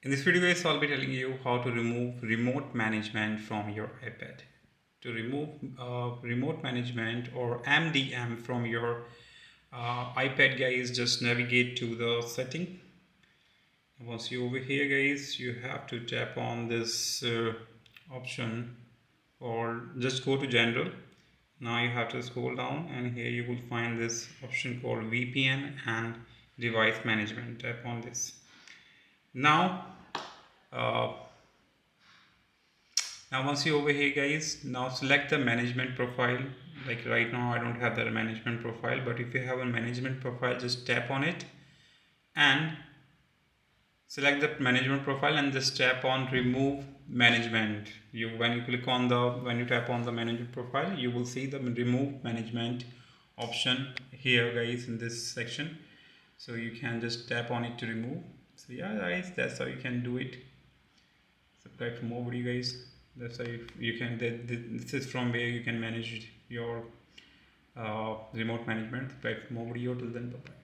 In this video guys, I'll be telling you how to remove remote management from your iPad. To remove remote management or MDM from your iPad guys, just navigate to the setting. Once you over here guys, you have to tap on this option or just go to general. Now you have to scroll down and here you will find this option called VPN and device management. Tap on this. Now uh, Now once you over here guys, now select the management profile. Like right now I don't have the management profile, but if you have a management profile, just tap on it and select the management profile and just tap on remove management. When you click on the when you tap on the management profile, you will see the remove management option here guys in this section. So you can just tap on it to remove. So yeah guys, that's how you can do it. Subscribe for more video guys. That's how you can this is from where you can manage your remote management. Subscribe for more video. Till then, bye bye.